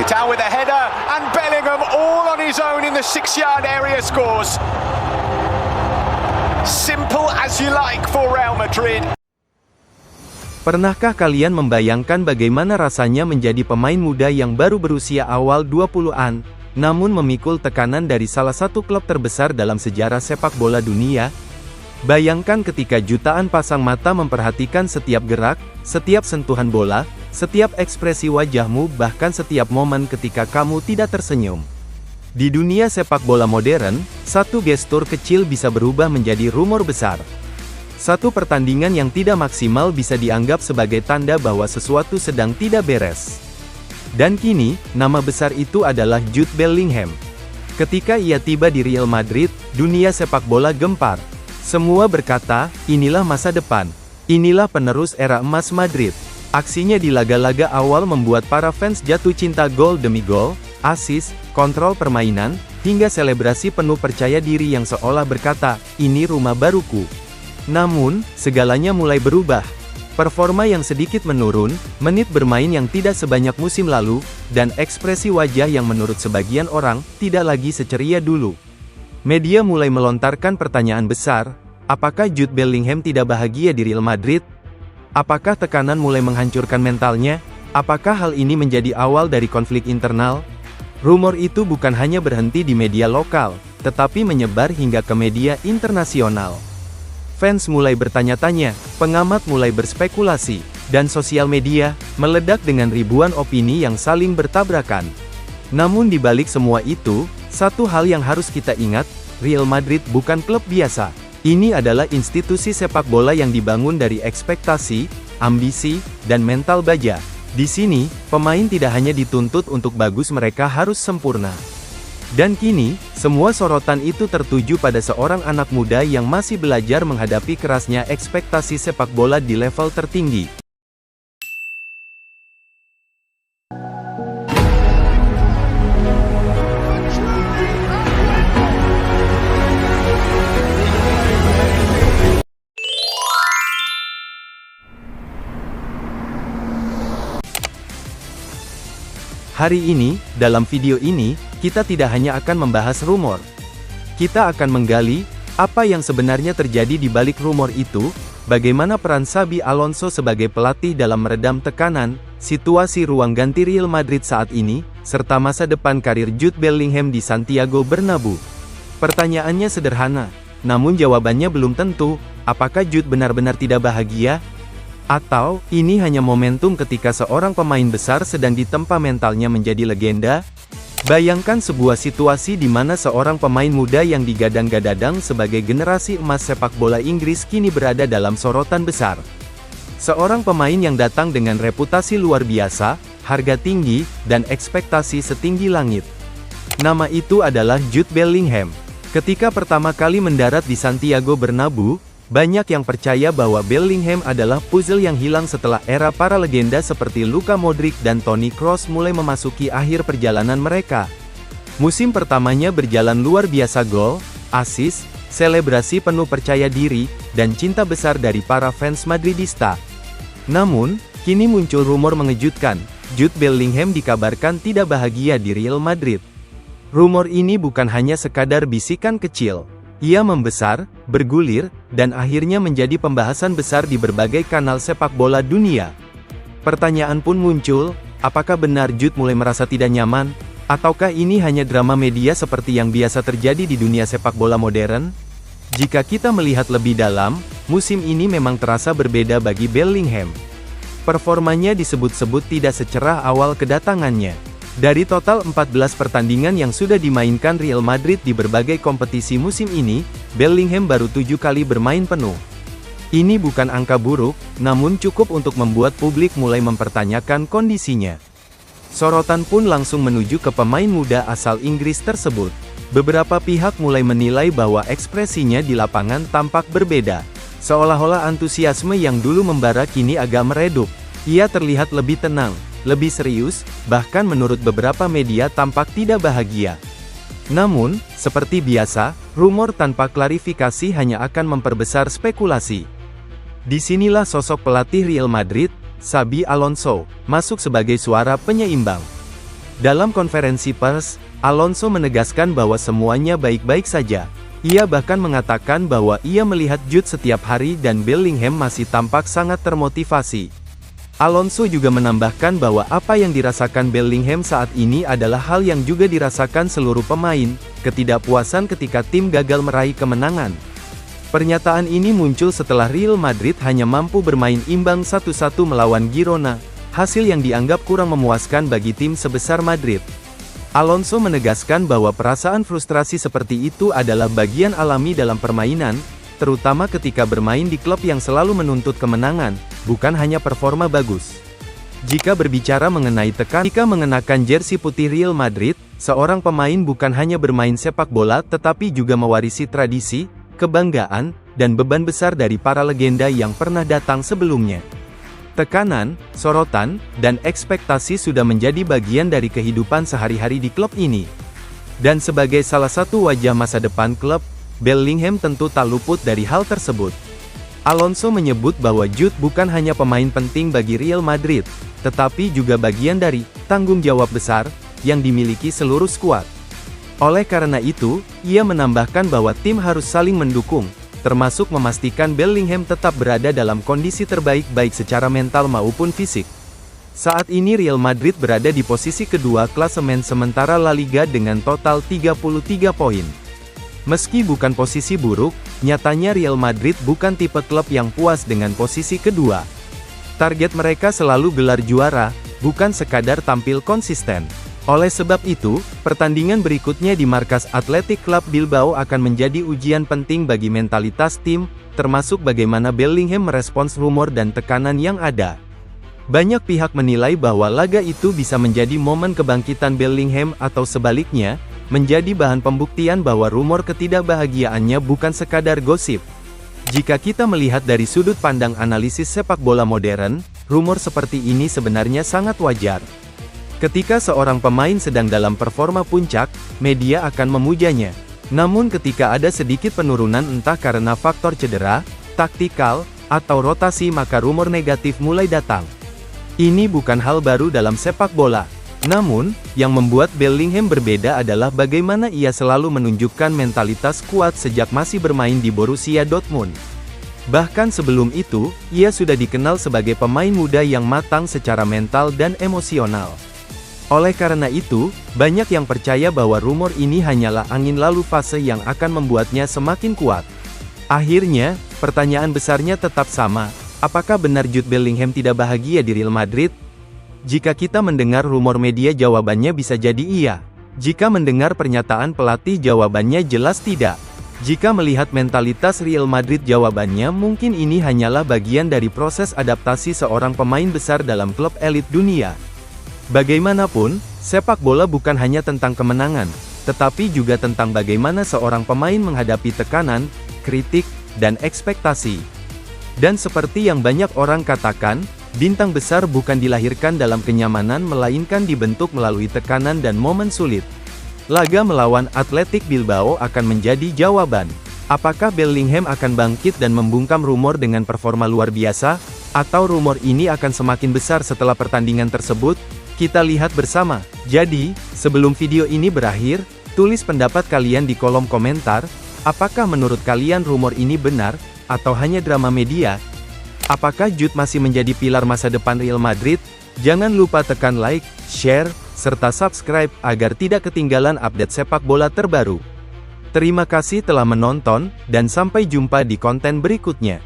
Vidal with a header and Bellingham all on his own in the 6-yard area scores. Simple as you like for Real Madrid. Pernahkah kalian membayangkan bagaimana rasanya menjadi pemain muda yang baru berusia awal 20-an, namun memikul tekanan dari salah satu klub terbesar dalam sejarah sepak bola dunia? Bayangkan ketika jutaan pasang mata memperhatikan setiap gerak, setiap sentuhan bola, setiap ekspresi wajahmu, bahkan setiap momen ketika kamu tidak tersenyum. Di dunia sepak bola modern, satu gestur kecil bisa berubah menjadi rumor besar. Satu pertandingan yang tidak maksimal bisa dianggap sebagai tanda bahwa sesuatu sedang tidak beres. Dan kini, nama besar itu adalah Jude Bellingham. Ketika ia tiba di Real Madrid, dunia sepak bola gempar. Semua berkata, inilah masa depan. Inilah penerus era emas Madrid. Aksinya di laga-laga awal membuat para fans jatuh cinta gol demi gol, assist, kontrol permainan, hingga selebrasi penuh percaya diri yang seolah berkata, ini rumah baruku. Namun, segalanya mulai berubah. Performa yang sedikit menurun, menit bermain yang tidak sebanyak musim lalu, dan ekspresi wajah yang menurut sebagian orang, tidak lagi seceria dulu. Media mulai melontarkan pertanyaan besar, apakah Jude Bellingham tidak bahagia di Real Madrid? Apakah tekanan mulai menghancurkan mentalnya? Apakah hal ini menjadi awal dari konflik internal? Rumor itu bukan hanya berhenti di media lokal, tetapi menyebar hingga ke media internasional. Fans mulai bertanya-tanya, pengamat mulai berspekulasi, dan sosial media meledak dengan ribuan opini yang saling bertabrakan. Namun di balik semua itu, satu hal yang harus kita ingat, Real Madrid bukan klub biasa. Ini adalah institusi sepak bola yang dibangun dari ekspektasi, ambisi, dan mental baja. Di sini, pemain tidak hanya dituntut untuk bagus, mereka harus sempurna. Dan kini, semua sorotan itu tertuju pada seorang anak muda yang masih belajar menghadapi kerasnya ekspektasi sepak bola di level tertinggi. Hari ini, dalam video ini, kita tidak hanya akan membahas rumor. Kita akan menggali, apa yang sebenarnya terjadi di balik rumor itu, bagaimana peran Xabi Alonso sebagai pelatih dalam meredam tekanan, situasi ruang ganti Real Madrid saat ini, serta masa depan karir Jude Bellingham di Santiago Bernabeu. Pertanyaannya sederhana, namun jawabannya belum tentu, apakah Jude benar-benar tidak bahagia? Atau, ini hanya momentum ketika seorang pemain besar sedang ditempa mentalnya menjadi legenda? Bayangkan sebuah situasi di mana seorang pemain muda yang digadang-gadang sebagai generasi emas sepak bola Inggris kini berada dalam sorotan besar. Seorang pemain yang datang dengan reputasi luar biasa, harga tinggi, dan ekspektasi setinggi langit. Nama itu adalah Jude Bellingham. Ketika pertama kali mendarat di Santiago Bernabeu, banyak yang percaya bahwa Bellingham adalah puzzle yang hilang setelah era para legenda seperti Luka Modric dan Toni Kroos mulai memasuki akhir perjalanan mereka. Musim pertamanya berjalan luar biasa, gol, assist, selebrasi penuh percaya diri, dan cinta besar dari para fans Madridista. Namun, kini muncul rumor mengejutkan, Jude Bellingham dikabarkan tidak bahagia di Real Madrid. Rumor ini bukan hanya sekadar bisikan kecil. Ia membesar, bergulir, dan akhirnya menjadi pembahasan besar di berbagai kanal sepak bola dunia. Pertanyaan pun muncul, apakah benar Jude mulai merasa tidak nyaman? Ataukah ini hanya drama media seperti yang biasa terjadi di dunia sepak bola modern? Jika kita melihat lebih dalam, musim ini memang terasa berbeda bagi Bellingham. Performanya disebut-sebut tidak secerah awal kedatangannya. Dari total 14 pertandingan yang sudah dimainkan Real Madrid di berbagai kompetisi musim ini, Bellingham baru 7 kali bermain penuh. Ini bukan angka buruk, namun cukup untuk membuat publik mulai mempertanyakan kondisinya. Sorotan pun langsung menuju ke pemain muda asal Inggris tersebut. Beberapa pihak mulai menilai bahwa ekspresinya di lapangan tampak berbeda. Seolah-olah antusiasme yang dulu membara kini agak meredup. Ia terlihat lebih tenang, lebih serius, bahkan menurut beberapa media tampak tidak bahagia. Namun, seperti biasa, rumor tanpa klarifikasi hanya akan memperbesar spekulasi. Disinilah sosok pelatih Real Madrid, Xabi Alonso, masuk sebagai suara penyeimbang. Dalam konferensi pers, Alonso menegaskan bahwa semuanya baik-baik saja. Ia bahkan mengatakan bahwa ia melihat Jude setiap hari dan Bellingham masih tampak sangat termotivasi. Alonso juga menambahkan bahwa apa yang dirasakan Bellingham saat ini adalah hal yang juga dirasakan seluruh pemain, ketidakpuasan ketika tim gagal meraih kemenangan. Pernyataan ini muncul setelah Real Madrid hanya mampu bermain imbang 1-1 melawan Girona, hasil yang dianggap kurang memuaskan bagi tim sebesar Madrid. Alonso menegaskan bahwa perasaan frustrasi seperti itu adalah bagian alami dalam permainan, terutama ketika bermain di klub yang selalu menuntut kemenangan, bukan hanya performa bagus. Jika berbicara mengenai tekanan, jika mengenakan jersey putih Real Madrid, seorang pemain bukan hanya bermain sepak bola tetapi juga mewarisi tradisi, kebanggaan, dan beban besar dari para legenda yang pernah datang sebelumnya. Tekanan, sorotan, dan ekspektasi sudah menjadi bagian dari kehidupan sehari-hari di klub ini. Dan sebagai salah satu wajah masa depan klub, Bellingham tentu tak luput dari hal tersebut. Alonso menyebut bahwa Jude bukan hanya pemain penting bagi Real Madrid, tetapi juga bagian dari tanggung jawab besar yang dimiliki seluruh skuad. Oleh karena itu, ia menambahkan bahwa tim harus saling mendukung, termasuk memastikan Bellingham tetap berada dalam kondisi terbaik baik secara mental maupun fisik. Saat ini Real Madrid berada di posisi kedua klasemen sementara La Liga dengan total 33 poin. Meski bukan posisi buruk, nyatanya Real Madrid bukan tipe klub yang puas dengan posisi kedua. Target mereka selalu gelar juara, bukan sekadar tampil konsisten. Oleh sebab itu, pertandingan berikutnya di markas Athletic Club Bilbao akan menjadi ujian penting bagi mentalitas tim, termasuk bagaimana Bellingham merespons rumor dan tekanan yang ada. Banyak pihak menilai bahwa laga itu bisa menjadi momen kebangkitan Bellingham atau sebaliknya, menjadi bahan pembuktian bahwa rumor ketidakbahagiaannya bukan sekadar gosip. Jika kita melihat dari sudut pandang analisis sepak bola modern, rumor seperti ini sebenarnya sangat wajar. Ketika seorang pemain sedang dalam performa puncak, media akan memujanya. Namun ketika ada sedikit penurunan entah karena faktor cedera, taktikal, atau rotasi maka rumor negatif mulai datang. Ini bukan hal baru dalam sepak bola. Namun, yang membuat Bellingham berbeda adalah bagaimana ia selalu menunjukkan mentalitas kuat sejak masih bermain di Borussia Dortmund. Bahkan sebelum itu, ia sudah dikenal sebagai pemain muda yang matang secara mental dan emosional. Oleh karena itu, banyak yang percaya bahwa rumor ini hanyalah angin lalu fase yang akan membuatnya semakin kuat. Akhirnya, pertanyaan besarnya tetap sama, apakah benar Jude Bellingham tidak bahagia di Real Madrid? Jika kita mendengar rumor media jawabannya bisa jadi iya. Jika mendengar pernyataan pelatih jawabannya jelas tidak. Jika melihat mentalitas Real Madrid jawabannya mungkin ini hanyalah bagian dari proses adaptasi seorang pemain besar dalam klub elit dunia. Bagaimanapun, sepak bola bukan hanya tentang kemenangan, tetapi juga tentang bagaimana seorang pemain menghadapi tekanan, kritik, dan ekspektasi. Dan seperti yang banyak orang katakan, bintang besar bukan dilahirkan dalam kenyamanan melainkan dibentuk melalui tekanan dan momen sulit. Laga melawan Athletic Bilbao akan menjadi jawaban. Apakah Bellingham akan bangkit dan membungkam rumor dengan performa luar biasa? Atau rumor ini akan semakin besar setelah pertandingan tersebut? Kita lihat bersama. Jadi, sebelum video ini berakhir, tulis pendapat kalian di kolom komentar. Apakah menurut kalian rumor ini benar, atau hanya drama media? Apakah Jude masih menjadi pilar masa depan Real Madrid? Jangan lupa tekan like, share, serta subscribe agar tidak ketinggalan update sepak bola terbaru. Terima kasih telah menonton, dan sampai jumpa di konten berikutnya.